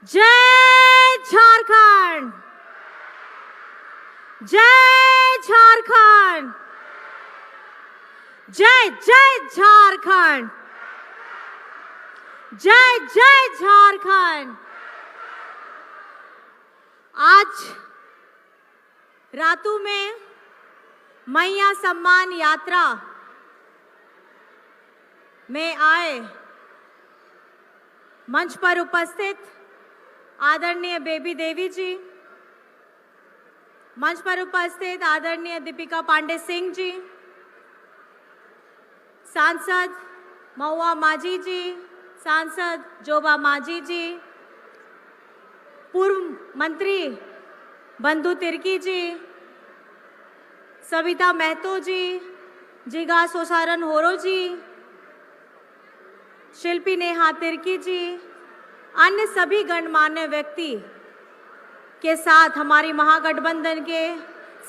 जय झारखंड, जय झारखंड, जय जय झारखंड, जय जय झारखंड। आज रातू में मैया सम्मान यात्रा में आए मंच पर उपस्थित आदरणीय बेबी देवी जी, मंच पर उपस्थित आदरणीय दीपिका पांडे सिंह जी, सांसद महुआ माझी जी, सांसद जोबा माझी जी, पूर्व मंत्री बंधु तिर्की जी, सविता महतो जी, जिगा सोसारन होरो जी, शिल्पी नेहा तिर्की जी, अन्य सभी गणमान्य व्यक्ति के साथ हमारी महागठबंधन के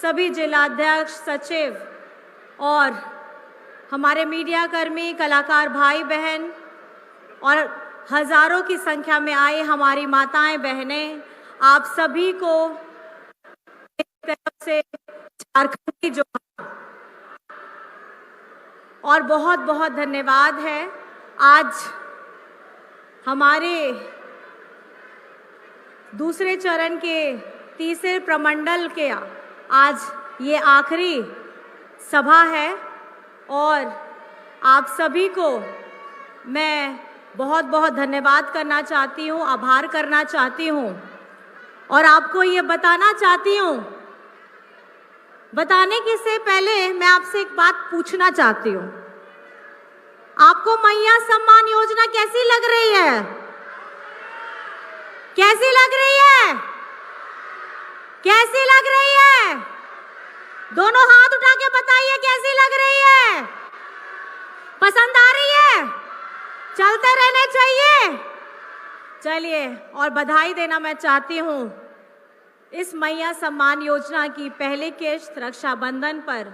सभी जिलाध्यक्ष, सचिव और हमारे मीडिया कर्मी, कलाकार भाई बहन और हजारों की संख्या में आए हमारी माताएं बहनें, आप सभी को मेरी तरफ से झारखंड की जोहार और बहुत बहुत धन्यवाद है। आज हमारे दूसरे चरण के तीसरे प्रमंडल के आज ये आखिरी सभा है और आप सभी को मैं बहुत बहुत धन्यवाद करना चाहती हूँ, आभार करना चाहती हूँ और आपको ये बताना चाहती हूँ। बताने के से पहले मैं आपसे एक बात पूछना चाहती हूँ। आपको मैया सम्मान योजना कैसी लग रही है? कैसी लग रही है? कैसी लग रही है? दोनों हाथ उठा के बताइए कैसी लग रही है? पसंद आ रही है? चलते रहने चाहिए। चलिए, और बधाई देना मैं चाहती हूँ इस मैया सम्मान योजना की पहली किश्त रक्षाबंधन पर,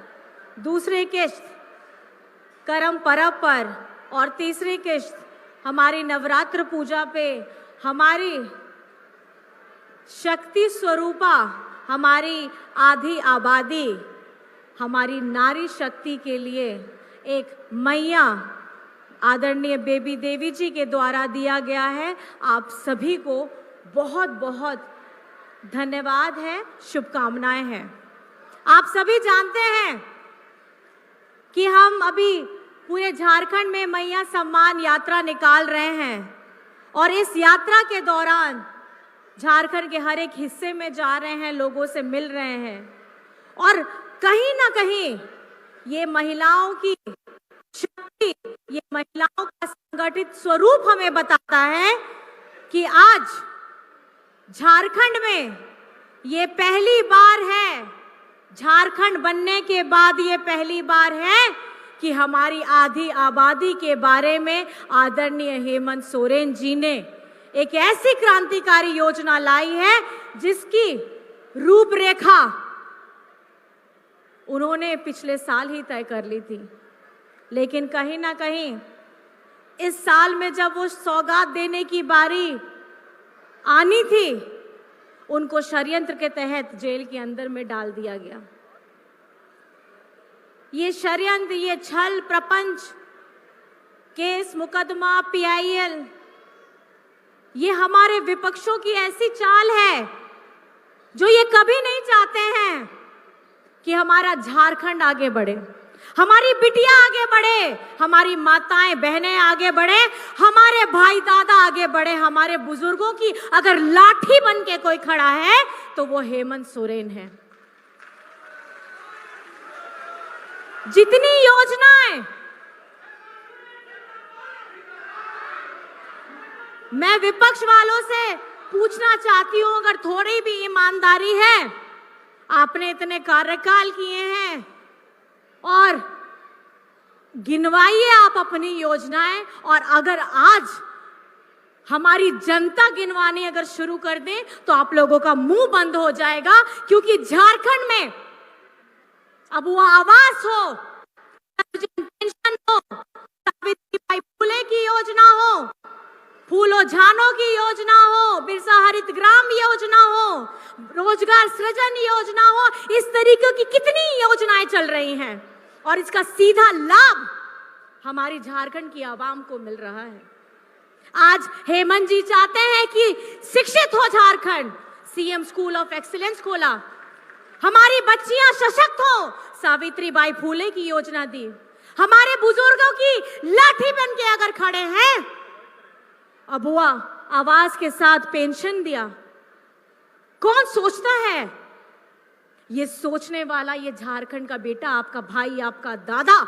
दूसरी किश्त करम पर्व पर और तीसरी किश्त हमारी नवरात्र पूजा पे हमारी शक्ति स्वरूपा, हमारी आधी आबादी, हमारी नारी शक्ति के लिए एक मैया आदरणीय बेबी देवी जी के द्वारा दिया गया है। आप सभी को बहुत बहुत धन्यवाद है, शुभकामनाएं हैं। आप सभी जानते हैं कि हम अभी पूरे झारखंड में मैया सम्मान यात्रा निकाल रहे हैं और इस यात्रा के दौरान झारखंड के हर एक हिस्से में जा रहे हैं, लोगों से मिल रहे हैं और कहीं ना कहीं ये महिलाओं की शक्ति, ये महिलाओं का संगठित स्वरूप हमें बताता है कि आज झारखंड में ये पहली बार है, झारखंड बनने के बाद ये पहली बार है कि हमारी आधी आबादी के बारे में आदरणीय हेमंत सोरेन जी ने एक ऐसी क्रांतिकारी योजना लाई है जिसकी रूपरेखा उन्होंने पिछले साल ही तय कर ली थी। लेकिन कहीं ना कहीं इस साल में जब वो सौगात देने की बारी आनी थी, उनको षड्यंत्र के तहत जेल के अंदर में डाल दिया गया। ये षड्यंत्र, ये छल प्रपंच, केस मुकदमा, PIL, ये हमारे विपक्षों की ऐसी चाल है जो ये कभी नहीं चाहते हैं कि हमारा झारखंड आगे बढ़े, हमारी बिटिया आगे बढ़े, हमारी माताएं बहनें आगे बढ़े, हमारे भाई दादा आगे बढ़े। हमारे बुजुर्गों की अगर लाठी बन के कोई खड़ा है तो वो हेमंत सोरेन है। जितनी योजनाएं मैं विपक्ष वालों से पूछना चाहती हूं, अगर थोड़ी भी ईमानदारी है, आपने इतने कार्यकाल किए हैं और गिनवाइए आप अपनी योजनाएं, और अगर आज हमारी जनता गिनवानी अगर शुरू कर दे तो आप लोगों का मुंह बंद हो जाएगा। क्योंकि झारखंड में अब वो आवास हो, पेंशन हो, सावित्रीबाई फुले की योजना हो, फूलो झानो की योजना हो, बिरसा हरित ग्राम योजना हो, रोजगार सृजन योजना हो, इस तरीके की कितनी योजनाएं चल रही हैं और इसका सीधा लाभ हमारी झारखंड की आवाम को मिल रहा है। आज हेमंत जी चाहते हैं कि शिक्षित हो Jharkhand, CM school of excellence खोला, हमारी बच्चियां सशक्त हो, सावित्रीबाई फूले की योजना दी, हमारे बुजुर्गों की लाठी बन के अगर खड़े हैं, अबुआ आवाज के साथ पेंशन दिया। कौन सोचता है? ये सोचने वाला ये झारखंड का बेटा, आपका भाई, आपका दादा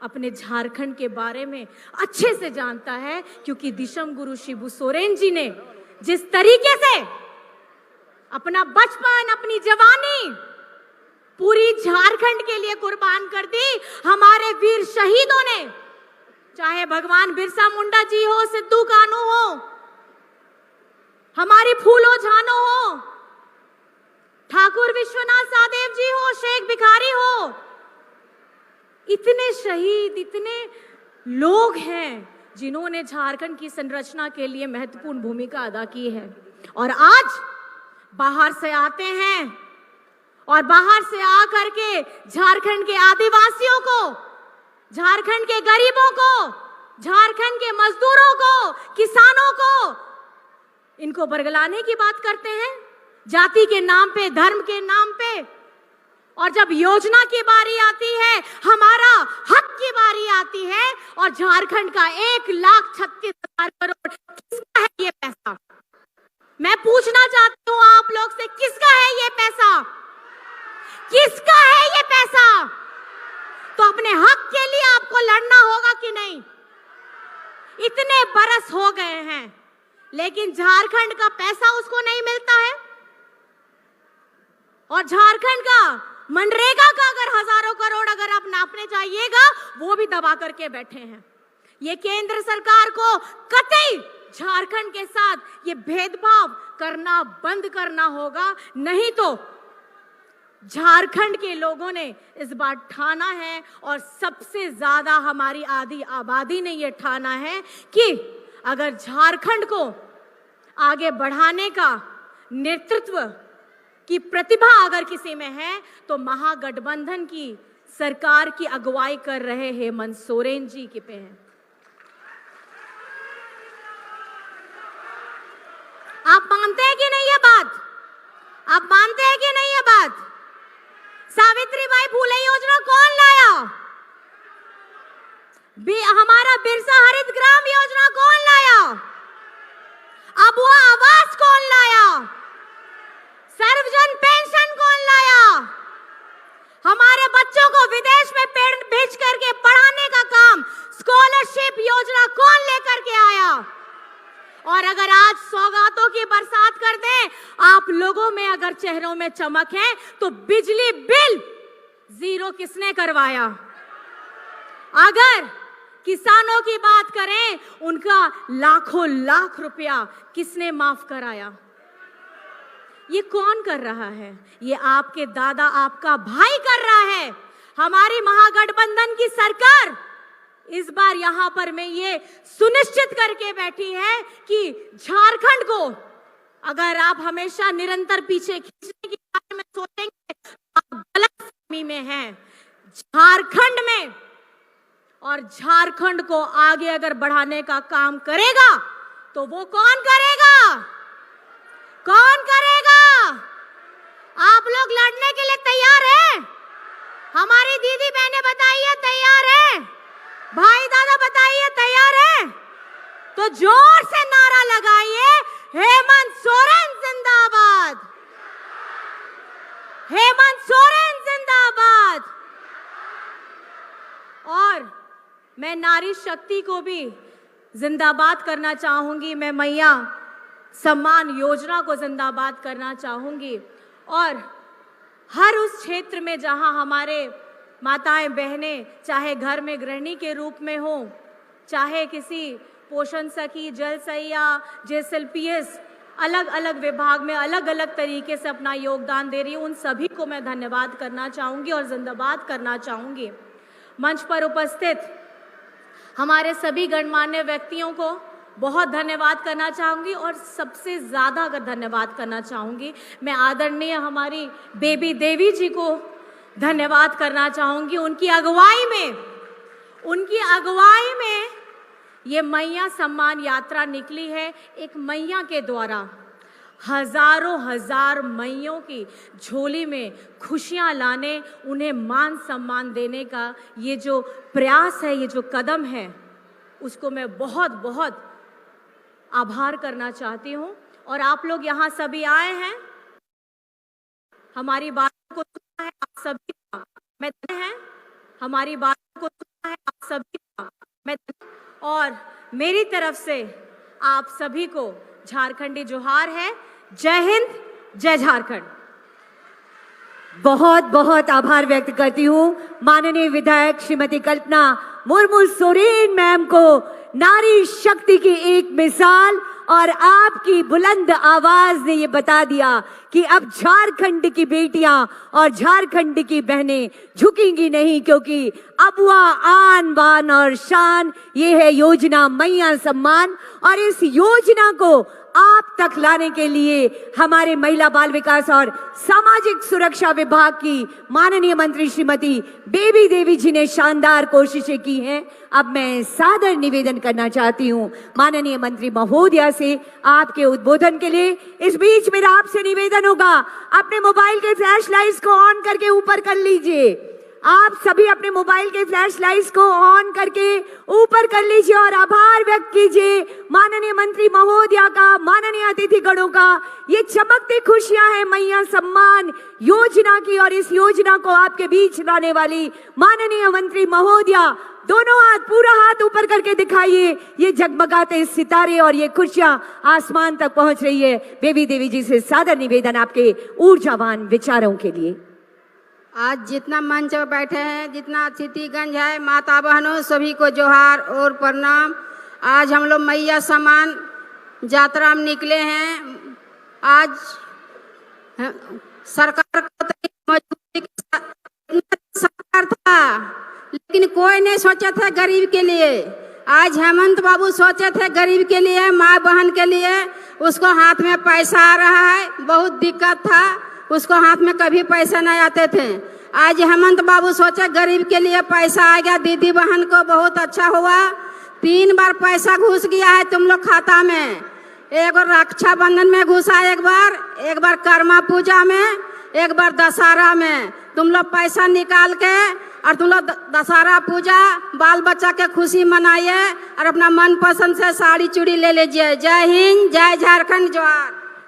अपने झारखंड के बारे में अच्छे से जानता है, क्योंकि दिशम गुरु शिबू सोरेन जी ने जिस तरीके से अपना बचपन, अपनी जवानी पूरी झारखंड के लिए कुर्बान कर दी, हमारे वीर शहीदों ने, चाहे भगवान बिरसा मुंडा जी हो, सिद्धू कानू हो, हमारी फूलो झानो हो, ठाकुर विश्वनाथ सादेव जी हो, शेख भिखारी हो, इतने शहीद, इतने लोग हैं जिन्होंने झारखंड की संरचना के लिए महत्वपूर्ण भूमिका अदा की है। और आज बाहर से आते हैं और बाहर से आकर के झारखंड के आदिवासियों को, झारखंड के गरीबों को, झारखंड के मजदूरों को, किसानों को, इनको बरगलाने की बात करते हैं जाति के नाम पे, धर्म के नाम पे। और जब योजना की बारी आती है, हमारा हक की बारी आती है, और झारखंड का 1,36,000 करोड़ किसका है ये पैसा? मैं पूछना चाहती हूँ आप लोग से, किसका है ये पैसा? किसका है ये पैसा? तो अपने हक के लिए आपको लड़ना होगा कि नहीं? इतने बरस हो गए हैं, लेकिन झारखंड का पैसा उसको नहीं मिलता है। और झारखंड का मनरेगा का अगर हजारों करोड़ अगर आप नापने चाहिएगा, वो भी दबा करके बैठे हैं। ये केंद्र सरकार को कतई झारखंड के साथ ये भेदभाव करना बंद करना होगा, नहीं तो झारखंड के लोगों ने इस बार ठाना है, और सबसे ज्यादा हमारी आधी आबादी ने ये ठाना है कि अगर झारखंड को आगे बढ़ाने का नेतृत्व की प्रतिभा अगर किसी में है, तो महागठबंधन की सरकार की अगुवाई कर रहे हेमंत सोरेन जी के पे है। आप मानते हैं कि नहीं ये बात? आप मानते हैं कि नहीं ये बात? सावित्रीबाई फूले योजना कौन लाया? हमारा बिरसा हरित ग्राम योजना कौन लाया? अबुआ आवास कौन लाया? सर्वजन पेंशन कौन लाया? हमारे बच्चों को विदेश में भेज करके पढ़ाने का काम, स्कॉलरशिप योजना कौन लेकर के आया? और अगर आज सौगातों की बरसात कर दें, आप लोगों में अगर चेहरों में चमक है, तो बिजली बिल जीरो किसने करवाया? अगर किसानों की बात करें, उनका लाखों लाख रुपया किसने माफ कराया? ये कौन कर रहा है? ये आपके दादा, आपका भाई कर रहा है। हमारी महागठबंधन की सरकार इस बार यहां पर मैं ये सुनिश्चित करके बैठी है कि झारखंड को, अगर आप हमेशा निरंतर पीछे खींचने के बारे में सोचेंगे, आप गलतफहमी में हैं। झारखंड में और झारखंड को आगे अगर बढ़ाने का काम करेगा, तो वो कौन करेगा? कौन करेगा? आप लोग लड़ने के लिए तैयार हैं? हमारी दीदी बहनें बताइए तैयार है? भाई दादा बताइए तैयार है? तो जोर से नारा लगाइए, हेमंत सोरेन जिंदाबाद, हेमंत सोरेन जिंदाबाद। और मैं नारी शक्ति को भी जिंदाबाद करना चाहूंगी। मैं मैया सम्मान योजना को जिंदाबाद करना चाहूंगी। और हर उस क्षेत्र में जहां हमारे माताएं बहनें, चाहे घर में गृहिणी के रूप में हो, चाहे किसी पोषण सखी, जल सैया, JSLPS, अलग अलग विभाग में अलग अलग तरीके से अपना योगदान दे रही है, उन सभी को मैं धन्यवाद करना चाहूंगी और जिंदाबाद करना चाहूंगी। मंच पर उपस्थित हमारे सभी गणमान्य व्यक्तियों को बहुत धन्यवाद करना चाहूँगी। और सबसे ज़्यादा अगर धन्यवाद करना चाहूँगी, मैं आदरणीय हमारी बेबी देवी जी को धन्यवाद करना चाहूँगी। उनकी अगुवाई में ये मैया सम्मान यात्रा निकली है। एक मैया के द्वारा हजारों हजार मैयों की झोली में खुशियां लाने, उन्हें मान सम्मान देने का ये जो प्रयास है, ये जो कदम है, उसको मैं बहुत बहुत आभार करना चाहती हूँ। और आप लोग यहाँ सभी आए हैं, हमारी बातों को सुना है आप सभी का मैं है, हमारी बातों को सुना है आप सभी का मैं, और मेरी तरफ से आप सभी को झारखंडी जोहार है। जय हिंद, जय झारखंड। बहुत बहुत आभार व्यक्त करती हूँ माननीय विधायक श्रीमती कल्पना मुर्मू सोरेन मैम को, नारी शक्ति की एक मिसाल। और आपकी बुलंद आवाज ने ये बता दिया कि अब झारखंड की बेटियां और झारखंड की बहनें झुकेंगी नहीं, क्योंकि अब वह आन बान और शान, ये है योजना मैया सम्मान। और इस योजना को आप तक लाने के लिए हमारे महिला बाल विकास और सामाजिक सुरक्षा विभाग की माननीय मंत्री श्रीमती बेबी देवी जी ने शानदार कोशिशें की हैं। अब मैं सादर निवेदन करना चाहती हूं माननीय मंत्री महोदया से आपके उद्बोधन के लिए। इस बीच मेरा आपसे निवेदन होगा, अपने मोबाइल के फ्लैश लाइट्स को ऑन करके ऊपर कर लीजिए। आप सभी अपने मोबाइल के फ्लैश लाइट्स को ऑन करके ऊपर कर लीजिए और आभार व्यक्त कीजिए माननीय मंत्री महोदया का, माननीय अतिथिगणों का। ये चमकती खुशियां हैं मैया सम्मान योजना की, और इस योजना को आपके बीच लाने वाली माननीय मंत्री महोदया, दोनों हाथ, पूरा हाथ ऊपर करके दिखाइए। ये जगमगाते सितारे और ये खुशियां आसमान तक पहुंच रही है। बेबी देवी जी से सादर निवेदन आपके ऊर्जावान विचारों के लिए। आज जितना मंच पर बैठे हैं, जितना अतिथिगण है, माता बहनों सभी को जोहार और प्रणाम। आज हम लोग मैया सम्मान यात्रा में निकले हैं। आज सरकार को मजबूरी के सरकार था, लेकिन कोई नहीं सोचा था गरीब के लिए। आज हेमंत बाबू सोचे थे गरीब के लिए, माँ बहन के लिए। उसको हाथ में पैसा आ रहा है, बहुत दिक्कत था, उसको हाथ में कभी पैसा नहीं आते थे। आज हेमंत बाबू सोचे गरीब के लिए पैसा आ गया, दीदी बहन को बहुत अच्छा हुआ। 3 बार पैसा घुस गया है तुम लोग खाता में। एक बार रक्षाबंधन में घुसा, एक बार कर्मा पूजा में, एक बार दशहरा में। तुम लोग पैसा निकाल के और तुम लोग दशहरा पूजा बाल बच्चा के खुशी मनाइए और अपना मनपसंद से साड़ी चूड़ी ले लीजिए। जय हिंद, जय झारखंड, जोहार।